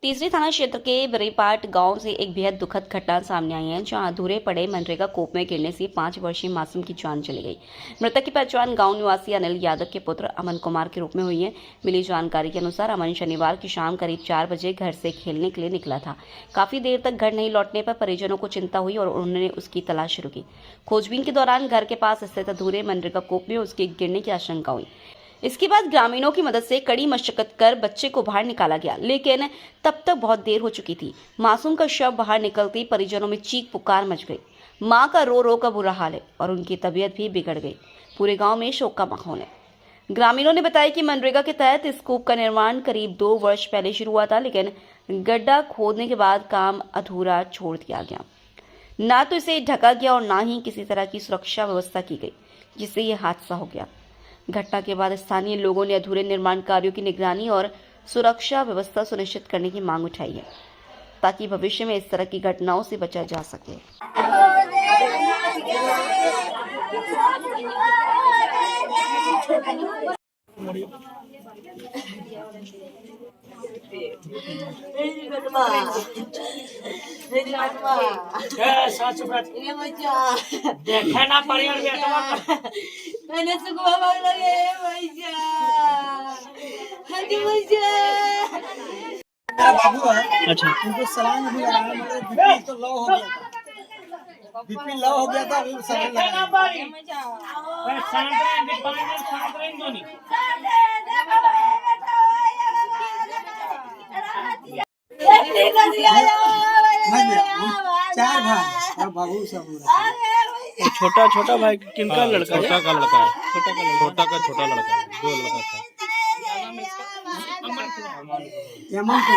तीसरी थाना क्षेत्र के बरेपाट गांव से एक बेहद दुखद घटना सामने आई है, जहां अधूरे पड़े मनरेगा कूप में गिरने से 5 वर्षीय मासूम की जान चली गई। मृतक की पहचान गांव निवासी अनिल यादव के पुत्र अमन कुमार के रूप में हुई है। मिली जानकारी के अनुसार अमन शनिवार की शाम करीब 4 बजे घर से खेलने के लिए निकला था। काफी देर तक घर नहीं लौटने पर परिजनों को चिंता हुई और उन्होंने उसकी तलाश शुरू की। खोजबीन के दौरान घर के पास स्थित अधूरे मनरेगा कूप में उसके गिरने की आशंका हुई। इसके बाद ग्रामीणों की मदद से कड़ी मशक्कत कर बच्चे को बाहर निकाला गया, लेकिन तब तक बहुत देर हो चुकी थी। मासूम का शव बाहर निकलते ही परिजनों में चीख पुकार मच गई। मां का रो रो कर बुरा हाल है और उनकी तबीयत भी बिगड़ गई। पूरे गांव में शोक का माहौल है। ग्रामीणों ने बताया कि मनरेगा के तहत इस कूप का निर्माण करीब 2 वर्ष पहले शुरू हुआ था, लेकिन गड्ढा खोदने के बाद काम अधूरा छोड़ दिया गया। ना तो इसे ढका गया और ना ही किसी तरह की सुरक्षा व्यवस्था की गई, जिससे यह हादसा हो गया। घटना के बाद स्थानीय लोगों ने अधूरे निर्माण कार्यों की निगरानी और सुरक्षा व्यवस्था सुनिश्चित करने की मांग उठाई है, ताकि भविष्य में इस तरह की घटनाओं से बचा जा सके। देखे ना पड़ी और बेटवा मैंने सुखवा मांग लगे भैया हजी भैया मेरा बाबू है। अच्छा, उनको सलाम भी लगाया, मतलब बीपी तो लो हो गया था, बीपी लो हो गया था, अभी सलाम लगाया। चार भाई और बाबू सब। छोटा छोटा भाई किनका लड़का? छोटा का लड़का है। छोटा का छोटा लड़का है। 2 लड़का था। यमन को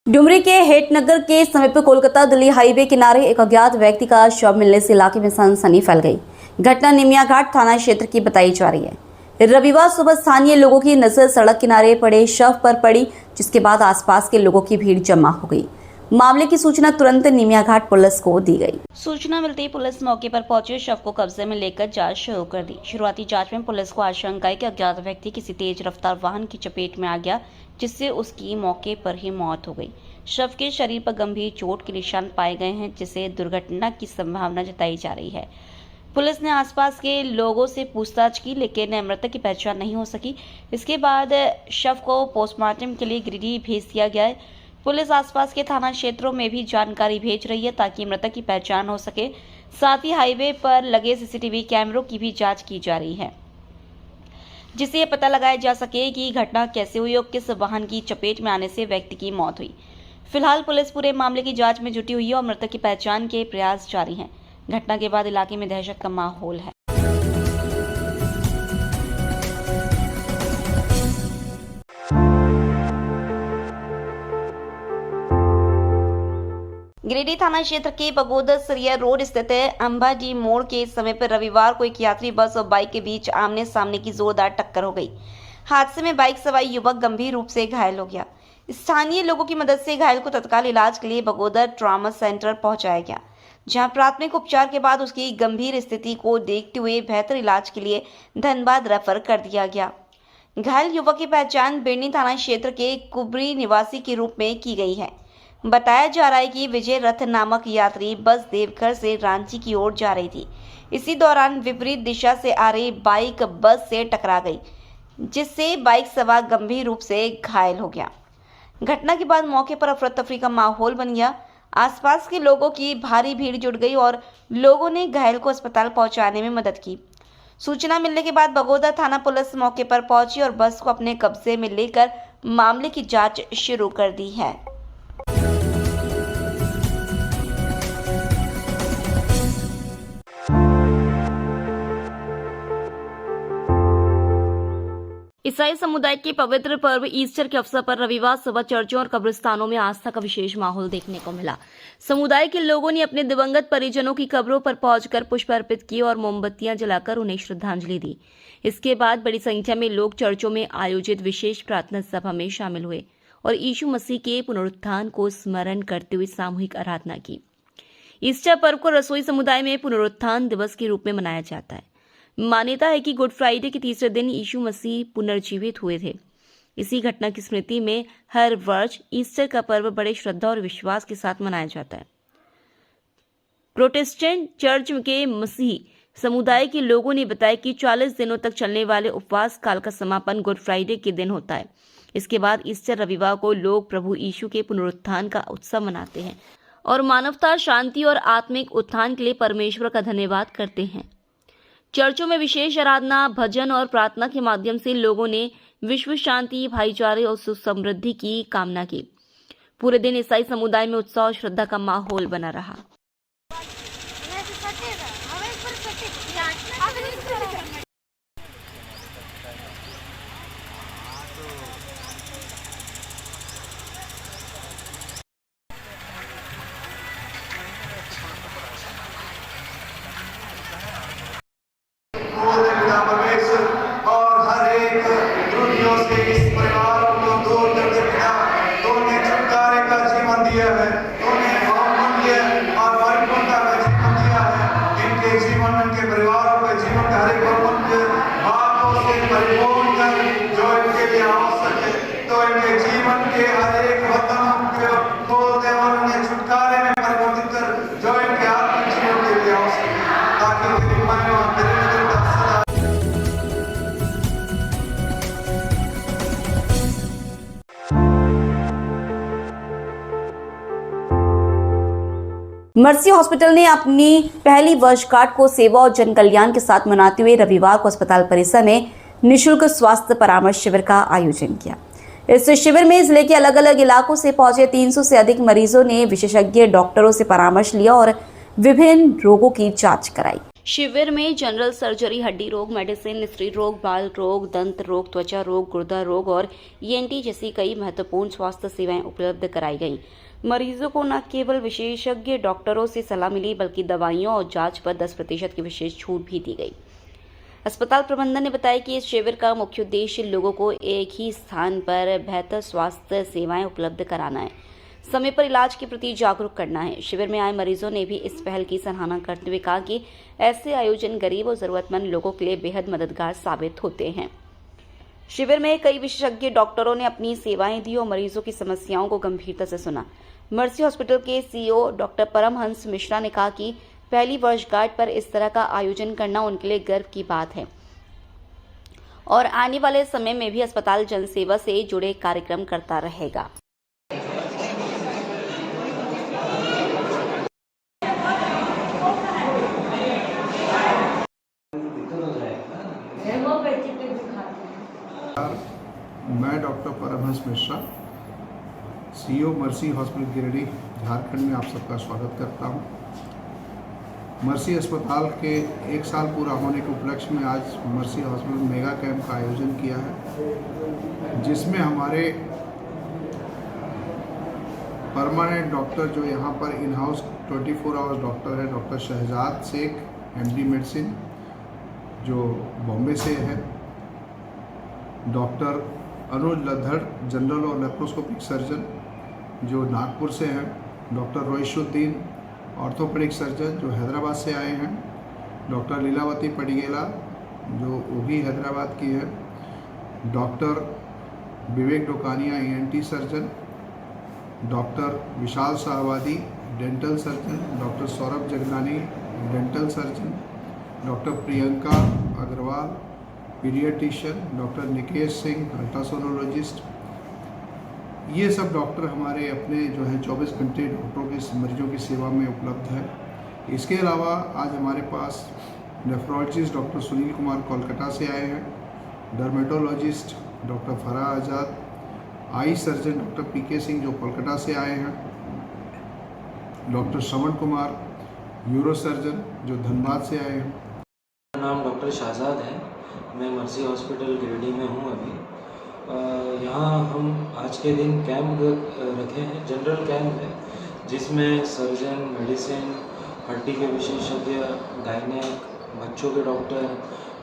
डुमरी के हेटनगर के समीप कोलकाता दिल्ली हाईवे किनारे एक अज्ञात व्यक्ति का शव मिलने से इलाके में सनसनी फैल गई। घटना निमिया घाट थाना क्षेत्र की बताई जा रही है। रविवार सुबह स्थानीय लोगों की नजर सड़क किनारे पड़े शव पर पड़ी, जिसके बाद आसपास के लोगों की भीड़ जमा हो गई। मामले की सूचना तुरंत निमिया घाट पुलिस को दी गई। सूचना मिलते ही पुलिस मौके पर पहुंची, शव को कब्जे में लेकर जांच शुरू कर दी। शुरुआती जांच में पुलिस को आशंका है कि अज्ञात व्यक्ति किसी तेज रफ्तार वाहन की चपेट में आ गया, जिससे उसकी मौके पर ही मौत हो गई। शव के शरीर पर गंभीर चोट के निशान पाए गए हैं, जिससे दुर्घटना की संभावना जताई जा रही है। पुलिस ने आसपास के लोगों से पूछताछ की, लेकिन मृतक की पहचान नहीं हो सकी। इसके बाद शव को पोस्टमार्टम के लिए गिरिडीह भेज दिया गया है। पुलिस आसपास के थाना क्षेत्रों में भी जानकारी भेज रही है, ताकि मृतक की पहचान हो सके। साथ ही हाईवे पर लगे सीसीटीवी कैमरों की भी जांच की जा रही है, जिससे यह पता लगाया जा सके कि घटना कैसे हुई और किस वाहन की चपेट में आने से व्यक्ति की मौत हुई। फिलहाल पुलिस पूरे मामले की जांच में जुटी हुई है और मृतक की पहचान के प्रयास जारी हैं। घटना के बाद इलाके में दहशत का माहौल है। गिरिडीह थाना क्षेत्र के बगोदर सरिया रोड स्थित अंबाजी मोड़ के समय पर रविवार को एक यात्री बस और बाइक के बीच आमने सामने की जोरदार टक्कर हो गई। हादसे में बाइक सवार युवक गंभीर रूप से घायल हो गया। स्थानीय लोगों की मदद से घायल को तत्काल इलाज के लिए बगोदर ट्रॉमा सेंटर पहुंचाया गया, जहां प्राथमिक उपचार के बाद उसकी गंभीर स्थिति को देखते हुए बेहतर इलाज के लिए धनबाद रेफर कर दिया गया। घायल युवक की पहचान बिरनी थाना क्षेत्र के कुबरी निवासी के रूप में की गई है। बताया जा रहा है कि विजय रथ नामक यात्री बस देवघर से रांची की ओर जा रही थी। इसी दौरान विपरीत दिशा से आ रही बाइक बस से टकरा गई, जिससे बाइक सवार गंभीर रूप से घायल हो गया। घटना के बाद मौके पर अफरा तफरी का माहौल बन गया। आसपास के लोगों की भारी भीड़ जुट गई और लोगों ने घायल को अस्पताल पहुंचाने में मदद की। सूचना मिलने के बाद बगोदर थाना पुलिस मौके पर पहुंची और बस को अपने कब्जे में लेकर मामले की जांच शुरू कर दी है। ईसाई समुदाय के पवित्र पर्व ईस्टर के अवसर पर रविवार सुबह चर्चों और कब्रिस्तानों में आस्था का विशेष माहौल देखने को मिला। समुदाय के लोगों ने अपने दिवंगत परिजनों की कब्रों पर पहुंचकर पुष्प अर्पित किए और मोमबत्तियां जलाकर उन्हें श्रद्धांजलि दी। इसके बाद बड़ी संख्या में लोग चर्चों में आयोजित विशेष प्रार्थना सभा में शामिल हुए और यीशु मसीह के पुनरुत्थान को स्मरण करते हुए सामूहिक आराधना की। ईस्टर पर्व को रसोई समुदाय में पुनरुत्थान दिवस के रूप में मनाया जाता है। मान्यता है कि गुड फ्राइडे के तीसरे दिन यीशु मसीह पुनर्जीवित हुए थे। इसी घटना की स्मृति में हर वर्ष ईस्टर का पर्व बड़े श्रद्धा और विश्वास के साथ मनाया जाता है। प्रोटेस्टेंट चर्च के मसीही समुदाय के लोगों ने बताया कि 40 दिनों तक चलने वाले उपवास काल का समापन गुड फ्राइडे के दिन होता है। इसके बाद ईस्टर रविवार को लोग प्रभु यीशु के पुनरुत्थान का उत्सव मनाते हैं और मानवता, शांति और आत्मिक उत्थान के लिए परमेश्वर का धन्यवाद करते हैं। चर्चों में विशेष आराधना, भजन और प्रार्थना के माध्यम से लोगों ने विश्व शांति, भाईचारे और सुख समृद्धि की कामना की। पूरे दिन ईसाई समुदाय में उत्साह और श्रद्धा का माहौल बना रहा। और हर एक त्रुटियों से इस परिवार को दूर करके पिता तूने छुटकारे का जीवन दिया है, तूने बहुमूल्य और परिपूर्णता का जीवन दिया है। इनके जीवन, इनके परिवारों के जीवन का हर एक बहुमूल्य बातों से परिपूर्ण कर जो इनके लिए आवश्यक है, तो इनके जीवन के हर एक बंधनों को खोल दे और उन्हें छुटकारे में परिवर्तित कर जो इनके आत्मिक जीवन के लिए आवश्यक है, ताकि तेरी महिमा, तेरी निकटता सदा मर्सी हॉस्पिटल ने अपनी पहली वर्षगांठ को सेवा और जन कल्याण के साथ मनाते हुए रविवार को अस्पताल परिसर में निःशुल्क स्वास्थ्य परामर्श शिविर का आयोजन किया। इस शिविर में जिले के अलग अलग इलाकों से पहुंचे 300 से अधिक मरीजों ने विशेषज्ञ डॉक्टरों से परामर्श लिया और विभिन्न रोगों की जांच कराई। शिविर में जनरल सर्जरी, हड्डी रोग, मेडिसिन, स्त्री रोग, बाल रोग, दंत रोग, त्वचा रोग, गुर्दा रोग और ENT जैसी कई महत्वपूर्ण स्वास्थ्य सेवाएं उपलब्ध कराई गईं। मरीजों को न केवल विशेषज्ञ डॉक्टरों से सलाह मिली बल्कि दवाइयों और जांच पर 10% की विशेष छूट भी दी गई। अस्पताल प्रबंधन ने बताया कि इस शिविर का मुख्य उद्देश्य लोगों को एक ही स्थान पर बेहतर स्वास्थ्य सेवाएं उपलब्ध कराना है, समय पर इलाज के प्रति जागरूक करना है। शिविर में आए मरीजों ने भी इस पहल की सराहना करते हुए कहा कि ऐसे आयोजन गरीब और जरूरतमंद लोगों के लिए बेहद मददगार साबित होते हैं। शिविर में कई विशेषज्ञ डॉक्टरों ने अपनी सेवाएं दी और मरीजों की समस्याओं को गंभीरता से सुना। मर्सी हॉस्पिटल के CEO डॉक्टर परमहंस मिश्रा ने कहा कि पहली वर्षगांठ पर इस तरह का आयोजन करना उनके लिए गर्व की बात है और आने वाले समय में भी अस्पताल जनसेवा से जुड़े कार्यक्रम करता रहेगा। मैं doctor Paramhans Mishra, CEO Mercy hospital Giridih, Jharkhand में आप सबका स्वागत करता हूं। मर्सी अस्पताल के 1 साल पूरा होने के उपलक्ष्य में आज मर्सी हॉस्पिटल मेगा कैंप का आयोजन किया है, जिसमें हमारे परमानेंट डॉक्टर जो यहाँ पर इन हाउस 24 आवर्स डॉक्टर है, doctor Shahzad Shaikh MD medicine जो बॉम्बे से है, डॉक्टर अनुज लद्धड़ जनरल और लेप्रोस्कोपिक सर्जन जो नागपुर से हैं, डॉक्टर रोहिशुद्दीन ऑर्थोपेडिक सर्जन जो हैदराबाद से आए हैं, डॉक्टर लीलावती पडिगेला जो वो भी हैदराबाद की है, doctor Vivek Dokania ENT surgeon, doctor Vishal Shahwadi dental surgeon, doctor Saurabh Jagnani dental surgeon, doctor Priyanka Agarwal paediatrician, doctor Nikesh Singh ultrasonologist. ये सब डॉक्टर हमारे अपने जो है 24 घंटे डॉक्टरों के मरीजों की सेवा में उपलब्ध है। इसके अलावा आज हमारे पास नेफ्रोलॉजिस्ट डॉक्टर सुनील कुमार कोलकाता से आए हैं, dermatologist doctor Farah Azad, eye surgeon doctor PK Singh जो कोलकाता से आए हैं, doctor Shravan Kumar uro surgeon जो धनबाद से आए हैं। मेरा नाम डॉक्टर शाहजाद है, मैं मर्सी हॉस्पिटल गिरिडीह में हूँ अभी। यहाँ हम आज के दिन कैंप रखे हैं, जनरल कैंप है जिसमें सर्जन, मेडिसिन, हड्डी के विशेषज्ञ, गायनेक, बच्चों के डॉक्टर,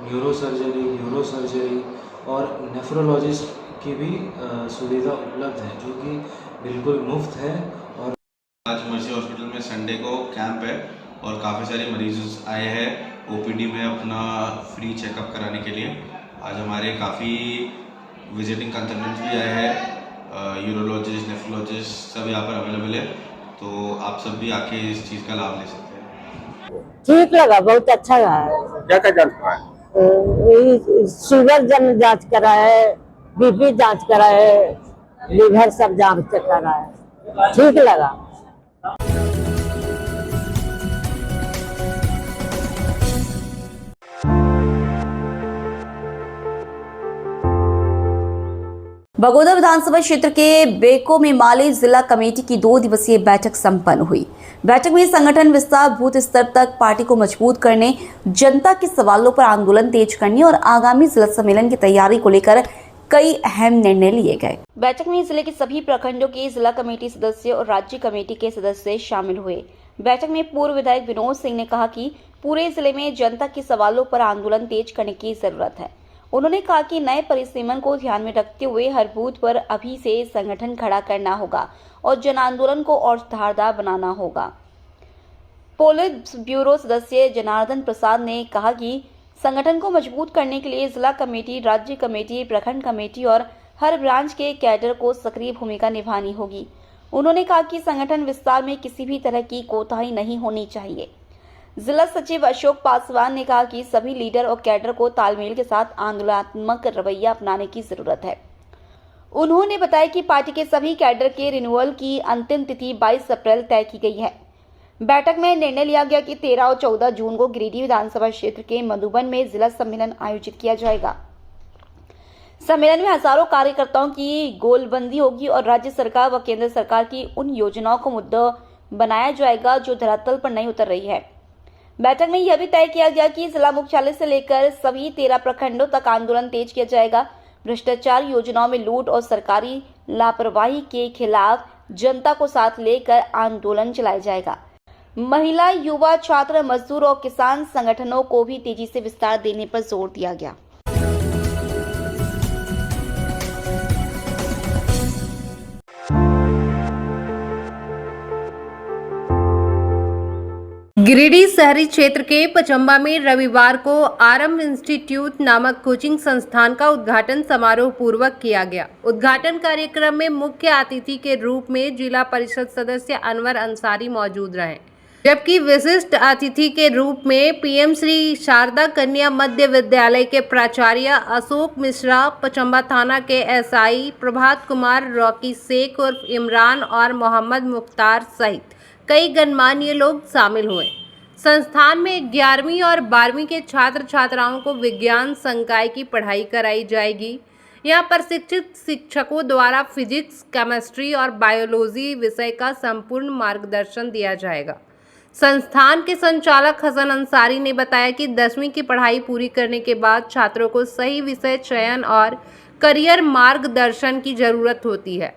न्यूरो सर्जरी और नेफ्रोलॉजिस्ट की भी सुविधा उपलब्ध है, जो कि बिल्कुल मुफ्त है। और आज मर्सी हॉस्पिटल में संडे को कैंप है और काफ़ी सारे मरीज आए हैं ओपीडी में अपना फ्री चेकअप कराने के लिए। आज हमारे काफ़ी विजिटिंग कंसल्टेंट्स भी आए हैं, यूरोलॉजिस्ट, नेफ्रोलॉजिस्ट सब यहाँ पर अवेलेबल है, तो आप सब भी आके इस चीज़ का लाभ ले सकते हैं। ठीक लगा, बहुत अच्छा रहा। क्या क्या जांच कराया? शुगर जांच करा है, बीपी जांच करा है, लीवर सब जांच करा है, ठीक लगा। बगोदर विधानसभा क्षेत्र के बेको में माली जिला कमेटी की 2 दिवसीय बैठक संपन्न हुई। बैठक में संगठन विस्तार, बूथ स्तर तक पार्टी को मजबूत करने, जनता के सवालों पर आंदोलन तेज करने और आगामी जिला सम्मेलन की तैयारी को लेकर कई अहम निर्णय लिए गए। बैठक में जिले के सभी प्रखंडों के जिला कमेटी सदस्य और राज्य कमेटी के सदस्य शामिल हुए। बैठक में पूर्व विधायक विनोद सिंह ने कहा कि पूरे जिले में जनता के सवालों पर आंदोलन तेज करने की जरूरत है। उन्होंने कहा कि नए परिसीमन को ध्यान में रखते हुए हर बूथ पर अभी से संगठन खड़ा करना होगा और जन आंदोलन को और धारदार बनाना होगा। पोलिट ब्यूरो सदस्य जनार्दन प्रसाद ने कहा कि संगठन को मजबूत करने के लिए जिला कमेटी, राज्य कमेटी, प्रखंड कमेटी और हर ब्रांच के कैडर को सक्रिय भूमिका निभानी होगी। उन्होंने कहा कि संगठन विस्तार में किसी भी तरह की कोताही नहीं होनी चाहिए। जिला सचिव अशोक पासवान ने कहा कि सभी लीडर और कैडर को तालमेल के साथ आंदोलनात्मक रवैया अपनाने की जरूरत है। उन्होंने बताया कि पार्टी के सभी कैडर के रिन्यूअल की अंतिम तिथि 22 अप्रैल तय की गई है। बैठक में निर्णय लिया गया कि 13 और 14 जून को गिरिडीह विधानसभा क्षेत्र के मधुबन में जिला सम्मेलन आयोजित किया जाएगा। सम्मेलन में हजारों कार्यकर्ताओं की गोलबंदी होगी और राज्य सरकार व केंद्र सरकार की उन योजनाओं को मुद्दा बनाया जाएगा जो धरातल पर नहीं उतर रही है। बैठक में यह भी तय किया गया कि जिला मुख्यालय से लेकर सभी 13 प्रखंडों तक आंदोलन तेज किया जाएगा। भ्रष्टाचार, योजनाओं में लूट और सरकारी लापरवाही के खिलाफ जनता को साथ लेकर आंदोलन चलाया जाएगा। महिला, युवा, छात्र, मजदूर और किसान संगठनों को भी तेजी से विस्तार देने पर जोर दिया गया। गिरिडीह शहरी क्षेत्र के पचम्बा में रविवार को आरंभ इंस्टीट्यूट नामक कोचिंग संस्थान का उद्घाटन समारोह पूर्वक किया गया। उद्घाटन कार्यक्रम में मुख्य अतिथि के रूप में जिला परिषद सदस्य अनवर अंसारी मौजूद रहे, जबकि विशिष्ट अतिथि के रूप में पीएम श्री शारदा कन्या मध्य विद्यालय के प्राचार्य अशोक मिश्रा, पचम्बा थाना के एसआई प्रभात कुमार, रॉकी शेख उर्फ इमरान और मोहम्मद मुख्तार सहित कई गणमान्य लोग शामिल हुए। संस्थान में 11वीं और 12वीं के छात्र छात्राओं को विज्ञान संकाय की पढ़ाई कराई जाएगी। यहाँ प्रशिक्षित शिक्षकों द्वारा फिजिक्स, केमिस्ट्री और बायोलॉजी विषय का संपूर्ण मार्गदर्शन दिया जाएगा। संस्थान के संचालक हसन अंसारी ने बताया कि 10वीं की पढ़ाई पूरी करने के बाद छात्रों को सही विषय चयन और करियर मार्गदर्शन की जरूरत होती है।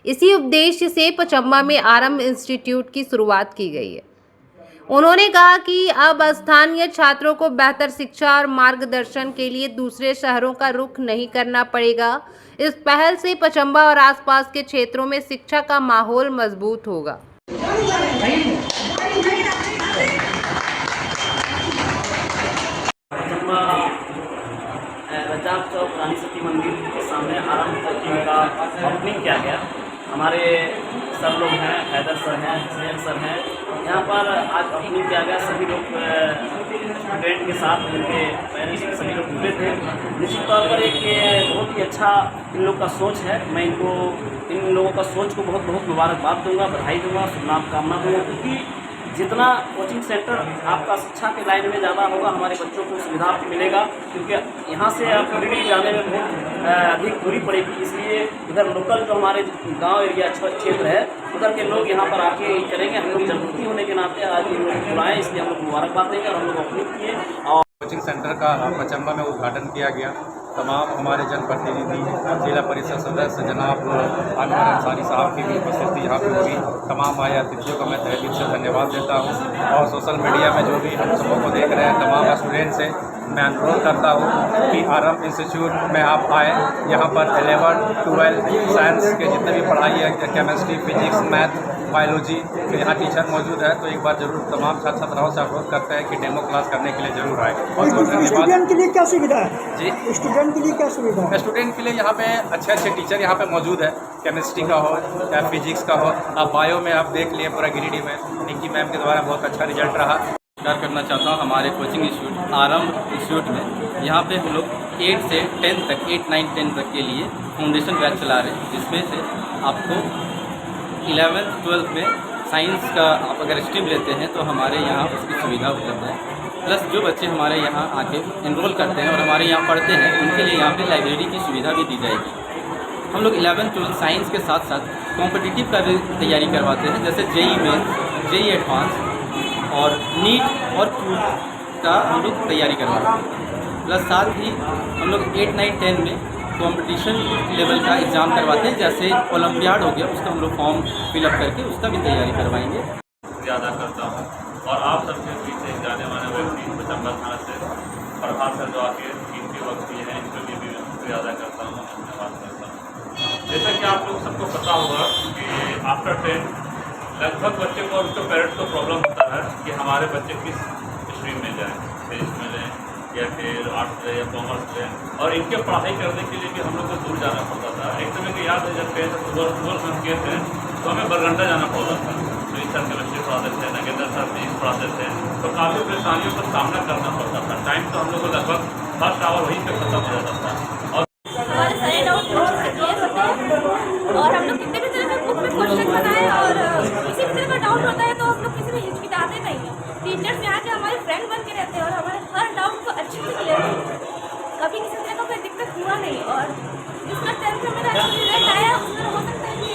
इसी उद्देश्य से पचम्बा में आरंभ इंस्टीट्यूट की शुरुआत की गई है। उन्होंने कहा कि अब स्थानीय छात्रों को बेहतर शिक्षा और मार्गदर्शन के लिए दूसरे शहरों का रुख नहीं करना पड़ेगा। इस पहल से पचम्बा और आसपास के क्षेत्रों में शिक्षा का माहौल मजबूत होगा। रजाक चौक रानी सती मंदिर के सामने आरंभ कोचिंग का ओपनिंग किया गया। हमारे सर लोग हैं, हैदर सर हैं, सैयद सर हैं, यहाँ पर आज ओपनिंग किया गया। सभी लोग स्टूडेंट के साथ उनके पेरेंट्स के सभी लोग जुड़े थे। निश्चित तौर पर एक बहुत ही अच्छा इन लोग का सोच है। मैं इन लोगों का सोच को बहुत बहुत मुबारकबाद दूंगा, बधाई दूंगा, शुभकामना दूंगा, क्योंकि जितना कोचिंग सेंटर आपका शिक्षा के लाइन में ज़्यादा होगा, हमारे बच्चों को सुविधा मिलेगा, क्योंकि यहाँ से आप गिरिडीह जाने में बहुत अधिक दूरी पड़ेगी। इसलिए इधर लोकल जो हमारे गांव एरिया क्षेत्र है, उधर के लोग यहाँ पर आके ही करेंगे। हम लोग जनप्रतिनिधि होने के नाते आज इन लोग बुलाएँ, इसलिए हम लोग मुबारकबाद देंगे और हम लोग ओपनिंग किए। और कोचिंग सेंटर का पचम्बा में उद्घाटन किया गया। तमाम हमारे जनप्रतिनिधि, जिला परिषद सदस्य जनाब अनवर अंसारी साहब की भी उपस्थिति यहाँ पर हुई। तमाम आए अतिथियों का मैं तहे दिल से धन्यवाद देता हूँ। और सोशल मीडिया में जो भी हम सबों को देख रहे हैं, तमाम स्टूडेंट्स हैं, मैं अनुरोध करता हूँ कि आरंभ इंस्टीट्यूट में आप आएँ। यहाँ पर 11, 12 साइंस के जितने भी पढ़ाई है, केमिस्ट्री, फिजिक्स, मैथ, बायोलॉजी के यहाँ टीचर मौजूद है। तो एक बार जरूर तमाम छात्र छात्राओं से अनुरोध करते हैं कि डेमो क्लास करने के लिए जरूर आए। और स्टूडेंट के लिए क्या सुविधा है जी, स्टूडेंट के लिए क्या सुविधा है? स्टूडेंट के लिए यहाँ पे अच्छे अच्छे टीचर यहाँ पे मौजूद है। केमिस्ट्री का हो या फिजिक्स का हो, आप बायो में आप देख लिए पूरा गिरिडीह में निक्की मैम के द्वारा बहुत अच्छा रिजल्ट रहा। नमस्कार करना चाहता हूँ हमारे कोचिंग इंस्टीट्यूट आरंभ इंस्टीट्यूट में। यहाँ पे हम लोग 8 से 10 तक 8, 9, 10 तक के लिए फाउंडेशन बैच चला रहे हैं, जिसमें से आपको 11th, 12th में साइंस का आप अगर स्ट्रीम लेते हैं तो हमारे यहाँ उसकी सुविधा उपलब्ध है। प्लस जो बच्चे हमारे यहाँ आके इनरोल करते हैं और हमारे यहाँ पढ़ते हैं, उनके लिए यहाँ पे लाइब्रेरी की सुविधा भी दी जाएगी। हम लोग 11th, 12th साइंस के साथ साथ कॉम्पिटिटिव का भी तैयारी करवाते हैं, जैसे जेई मेन, जेई एडवांस और नीट और क्यूट का हम लोग तैयारी करवाते हैं। प्लस साथ ही हम लोग 8, 9, 10 में कंपटीशन लेवल का एग्ज़ाम करवाते हैं, जैसे ओलंपियाड हो गया, उसका हम लोग फॉर्म फिलअप करके उसका भी तैयारी करवाएंगे। ज़्यादा करता हूँ और आप सबके बीच एक जाने माने व्यक्ति पचम्बा थाना से प्रभात सर जो आके कीमती वक्त दिए हैं, इनके लिए भी शुक्रिया अदा करता हूँ, धन्यवाद करता हूँ। जैसा कि आप लोग सबको पता होगा कि आफ्टर 10 लगभग बच्चे को और उसके पेरेंट्स को प्रॉब्लम होता है कि हमारे बच्चे किस स्ट्रीम में जाएँ, फिजिक्स में लें या फिर आर्ट्स लें या कॉमर्स लें। और इनके पढ़ाई करने के लिए भी हम लोग को दूर जाना पड़ता था। एक समय की याद है जब गए थे सुबह हम किए थे तो हमें बरगंडा जाना पड़ता था। तो इस सर केमिस्ट्री पढ़ाते थे, नगेंद्र सर फिजिक्स पढ़ाते थे, तो काफ़ी परेशानियों का सामना करना पड़ता था। टाइम तो हम लोग को लगभग फर्स्ट आवर वहीं पर खत्म हो जाता था। और हमारे सारे डाउट क्लियर होते हैं और हम लोग कितने भी तरह के बुक में क्वेश्चन बनाए और किसी भी तरह का डाउट होता है तो हम लोग किसी में हिचकिचाते नहीं हैं। टीचर्स यहाँ के हमारे फ्रेंड बन के रहते हैं और हमारे हर डाउट को अच्छे से क्लियर करते हैं। कभी किसी तरह का कोई दिक्कत हुआ नहीं और जिसका 10th में मेरा अच्छा रिजल्ट आया उसमें हो सकता है कि